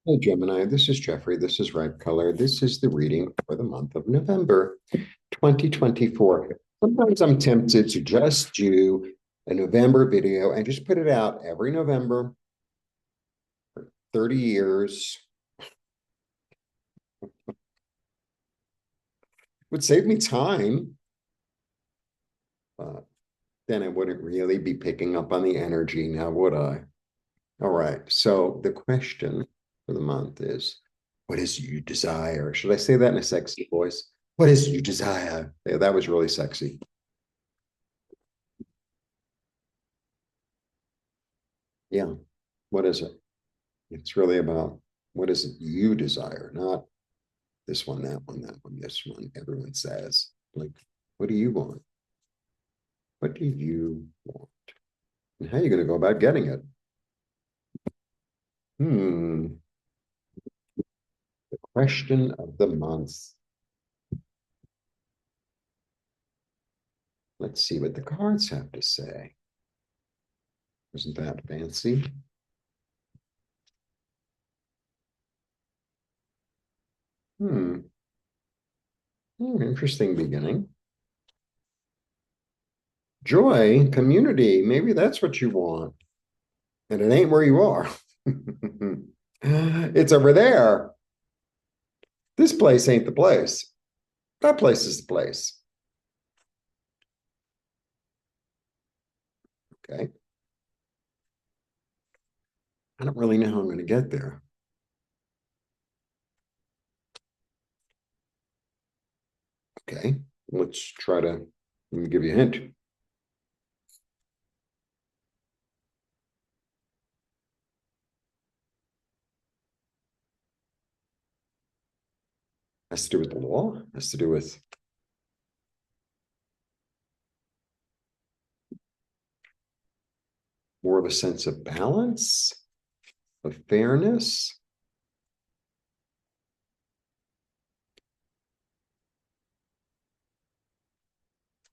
Hey Gemini, this is Jeffrey. This is Ripe Color. This is the reading for the month of November 2024. Sometimes I'm tempted to just do a November video and just put it out every November for 30 years. Would save me time, but then I wouldn't really be picking up on the energy now, would I? All right. So the question for the month is, what is you desire? Should I say that in a sexy voice? What is you desire? Yeah, that was really sexy. Yeah. What is it? It's really about what is it you desire, not this one, that one, this one. Everyone says, like, what do you want? What do you want? And how are you going to go about getting it? Hmm. The question of the month. Let's see what the cards have to say. Isn't that fancy? Hmm. Interesting beginning. Joy, community. Maybe that's what you want. And it ain't where you are. It's over there. This place ain't the place. That place is the place. Okay. I don't really know how I'm going to get there. Okay. Let's try to, let me give you a hint. Has to do with the law, has to do with more of a sense of balance, of fairness.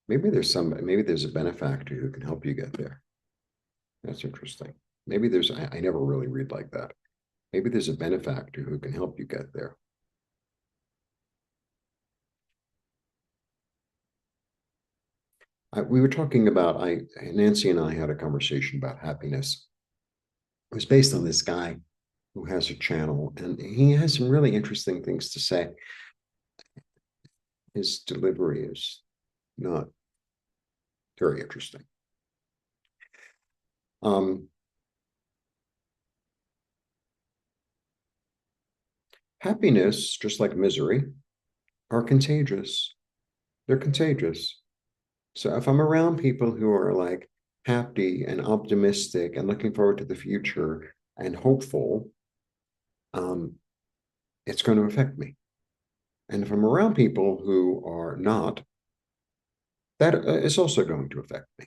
Maybe there's a benefactor who can help you get there. That's interesting. Maybe I never really read like that. Maybe there's a benefactor who can help you get there. We were talking about, Nancy and I had a conversation about happiness. It was based on this guy who has a channel, and he has some really interesting things to say. His delivery is not very interesting. Um, Happiness, just like misery, are contagious. They're contagious. So if I'm around people who are like happy and optimistic and looking forward to the future and hopeful, um, it's going to affect me. And if I'm around people who are not, that is also going to affect me.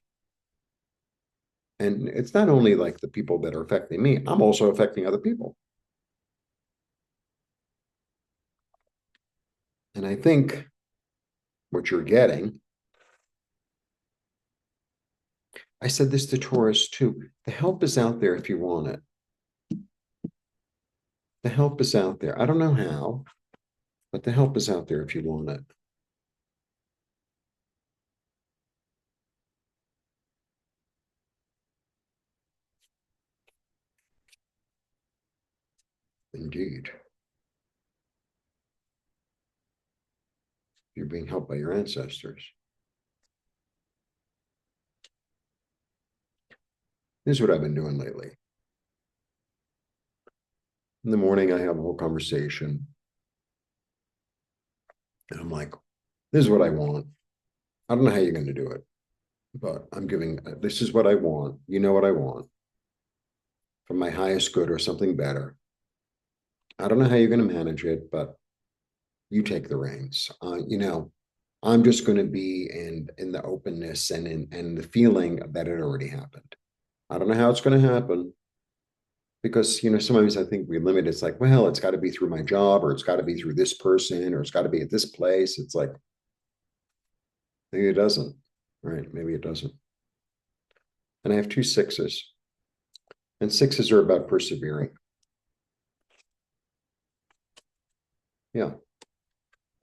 And it's not only like the people that are affecting me, I'm also affecting other people. And I think what you're getting, I said this to Taurus too, the help is out there if you want it. The help is out there. I don't know how, but the help is out there if you want it. Indeed. You're being helped by your ancestors. This is what I've been doing lately. In the morning, I have a whole conversation. And I'm like, this is what I want. I don't know how you're going to do it, but I'm giving, this is what I want. You know what I want for my highest good or something better. I don't know how you're going to manage it, but you take the reins. I'm just going to be in the openness and the feeling that it already happened. I don't know how it's going to happen because sometimes I think we limit. It's like, well, it's got to be through my job, or it's got to be through this person, or it's got to be at this place. It's like maybe it doesn't, right? Maybe it doesn't. And I have 2 6s, and 6s are about persevering. Yeah.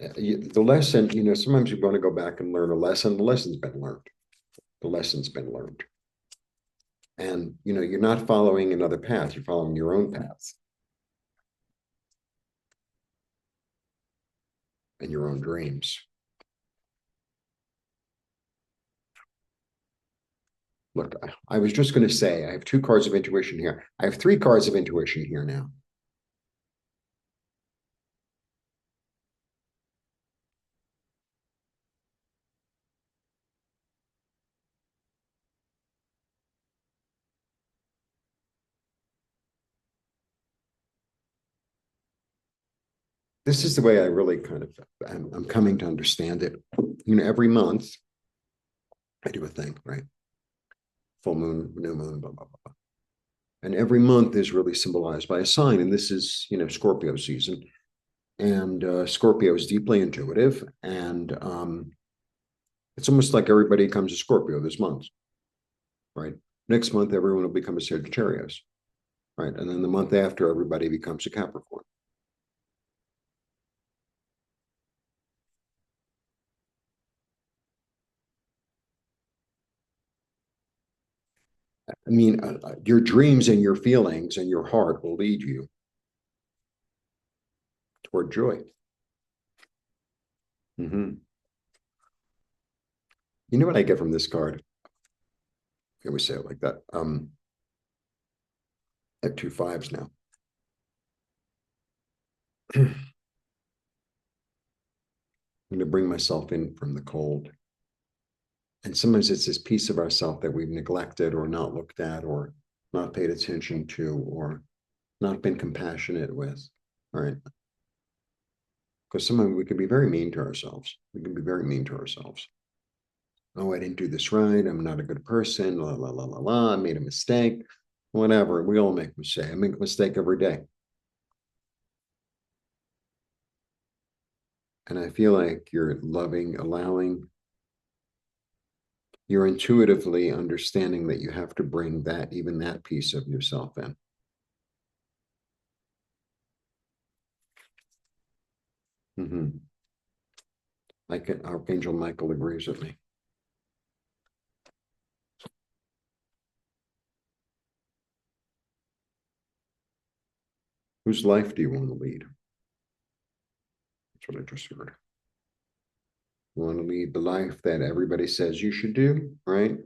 The lesson, sometimes you want to go back and learn a lesson. The lesson's been learned. The lesson's been learned. And, you're not following another path. You're following your own path and your own dreams. Look, I was just going to say, I have 2 cards of intuition here. I have 3 cards of intuition here now. This is the way I really I'm coming to understand it. Every month I do a thing, right? Full moon, new moon, blah, blah, blah. And every month is really symbolized by a sign. And this is, Scorpio season. And Scorpio is deeply intuitive. And it's almost like everybody comes to Scorpio this month, right? Next month, everyone will become a Sagittarius, right? And then the month after, everybody becomes a Capricorn. I mean, your dreams and your feelings and your heart will lead you toward joy. Mm-hmm. You know what I get from this card? Can we say it like that? I have 2 5s now. I'm going to bring myself in from the cold. And sometimes it's this piece of ourself that we've neglected or not looked at or not paid attention to or not been compassionate with, right? Because sometimes we can be very mean to ourselves. We can be very mean to ourselves. Oh, I didn't do this right. I'm not a good person. La, la, la, la, la. I made a mistake. Whatever. We all make mistakes. I make a mistake every day. And I feel like you're loving, allowing, you're intuitively understanding that you have to bring even that piece of yourself in. Mm-hmm. Like Archangel Michael agrees with me. Whose life do you want to lead? That's what I just heard. You want to lead the life that everybody says you should do, right?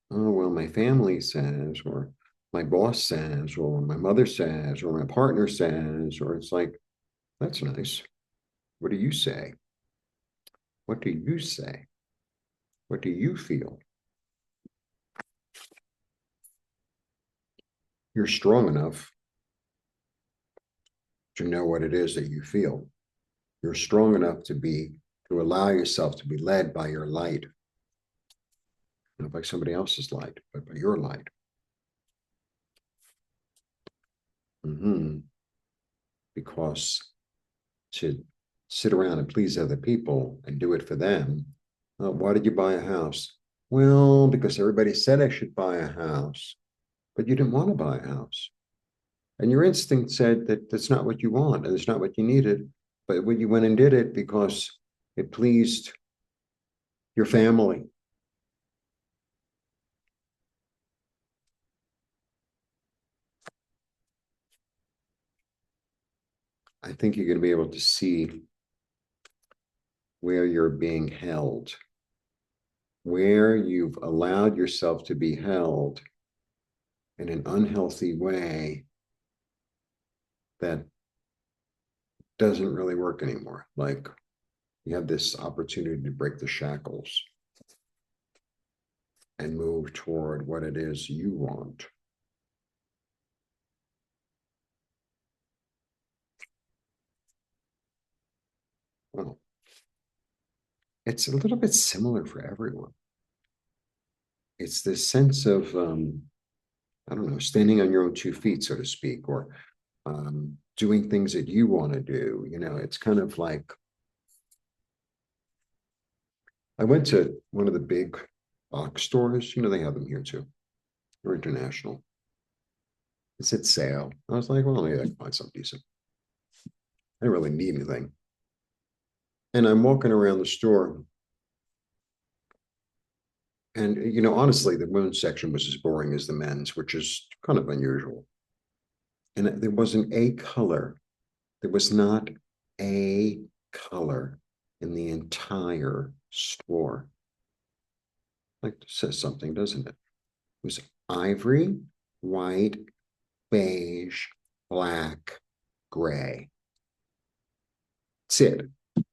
Oh, well, my family says, or my boss says, or my mother says, or my partner says, or it's like, that's nice. What do you say? What do you say? What do you feel? You're strong enough to know what it is that you feel. You're strong enough to allow yourself to be led by your light, not by somebody else's light, but by your light. Mm-hmm. Because to sit around and please other people and do it for them. Why did you buy a house? Well, because everybody said I should buy a house, but you didn't want to buy a house. And your instinct said that that's not what you want and it's not what you needed. But when you went and did it because it pleased your family. I think you're going to be able to see where you're being held, where you've allowed yourself to be held in an unhealthy way that doesn't really work anymore. Like you have this opportunity to break the shackles and move toward what it is you want. Well, it's a little bit similar for everyone. It's this sense of, I don't know, standing on your own 2 feet, so to speak, or doing things that you want to do. It's kind of like, I went to one of the big box stores. They have them here too. They're international. It said sale. I was like, well, maybe I can find something decent. I didn't really need anything. And I'm walking around the store. And, honestly, the women's section was as boring as the men's, which is kind of unusual. And there wasn't a color. There was not a color in the entire store. Like, says something, doesn't it? It was ivory, white, beige, black, gray. That's it. It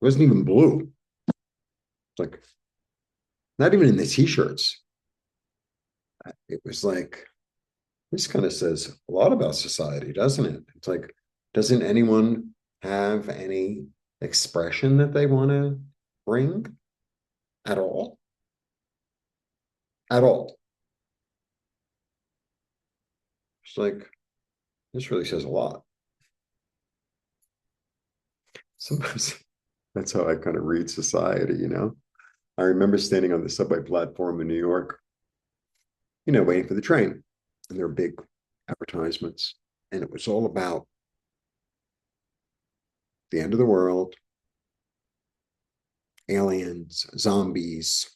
wasn't even blue. It's like, not even in the t-shirts. It was like, this kind of says a lot about society, doesn't it? It's like, doesn't anyone have any expression that they want to bring at all? At all. It's like, this really says a lot. Sometimes that's how I kind of read society. I remember standing on the subway platform in New York, waiting for the train. And there were big advertisements. And it was all about the end of the world, aliens, zombies,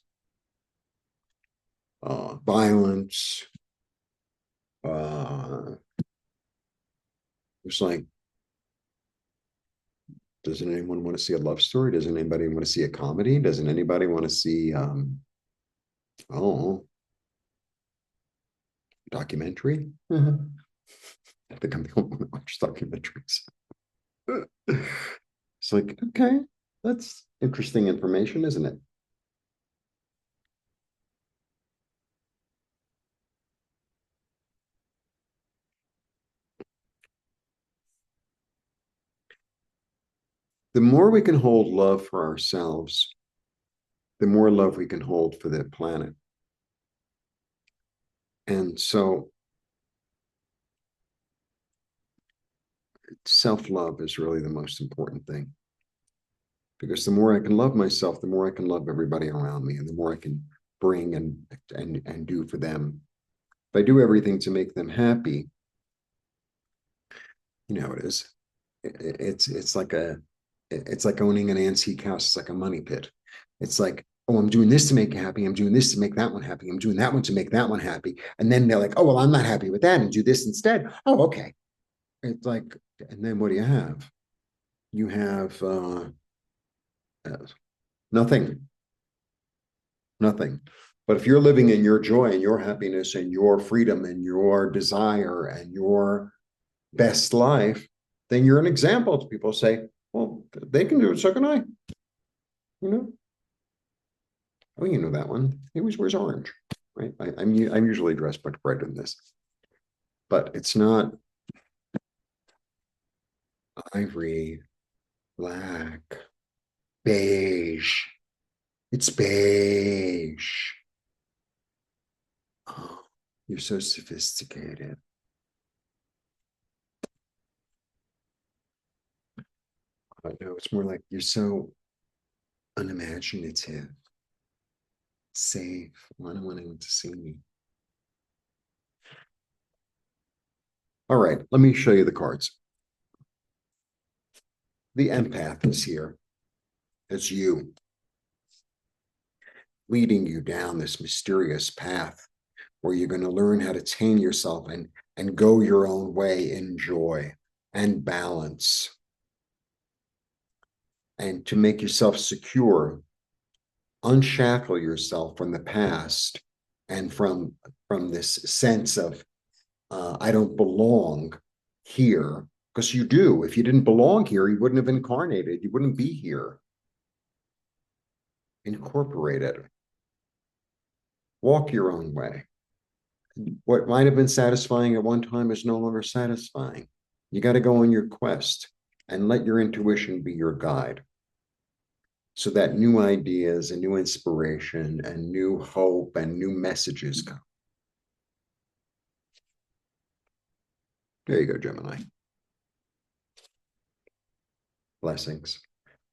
violence. It's like, doesn't anyone want to see a love story? Doesn't anybody want to see a comedy? Doesn't anybody want to see, oh, documentary? I think I'm the only one that watches documentaries. It's like, okay, that's interesting information, isn't it? The more we can hold love for ourselves, the more love we can hold for the planet. And so self-love is really the most important thing, because the more I can love myself, the more I can love everybody around me, and the more I can bring and do for them. If I do everything to make them happy, it is. It's like owning an antique house. It's like a money pit. It's like, oh, I'm doing this to make you happy. I'm doing this to make that one happy. I'm doing that one to make that one happy. And then they're like, oh, well, I'm not happy with that, and do this instead. Oh, okay. It's like, and then what do you have? You have nothing, nothing. But if you're living in your joy and your happiness and your freedom and your desire and your best life, then you're an example to people. Say, well, they can do it, so can I. You know, oh, you know that one. He always wears orange, right? I'm usually dressed much brighter than this, but it's not ivory, black, beige. It's beige. Oh, you're so sophisticated. No, it's more like you're so unimaginative, safe. I don't want anyone to see me. All right, let me show you the cards. The empath is here. It's you, leading you down this mysterious path where you're going to learn how to tame yourself and go your own way in joy and balance, and to make yourself secure, unshackle yourself from the past and from this sense of I don't belong here, because you do. If you didn't belong here, you wouldn't have incarnated. You wouldn't be here. Incorporate it. Walk your own way. What might have been satisfying at one time is no longer satisfying. You got to go on your quest and let your intuition be your guide, so that new ideas and new inspiration and new hope and new messages come. There you go, Gemini. Blessings.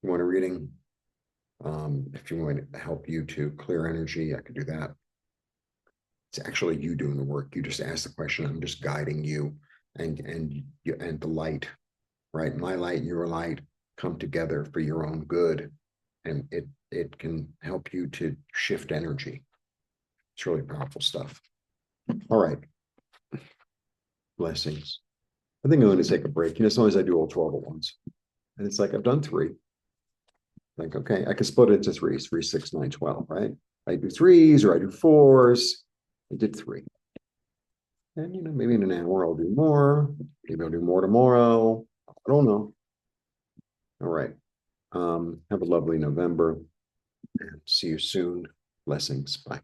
You want a reading? If you want to help you to clear energy, I could do that. It's actually you doing the work. You just ask the question. I'm just guiding you and the light, right? My light, your light. come together for your own good. And it can help you to shift energy. It's really powerful stuff. All right. Blessings. I think I'm going to take a break. As long as I do all 12 at once. And it's like, I've done 3. Like, okay, I can split it into 3s, 3, 6, 9, 12, right? I do 3s or I do 4s. I did 3. And, maybe in an hour I'll do more. Maybe I'll do more tomorrow. I don't know. All right. Have a lovely November and see you soon. Blessings. Bye.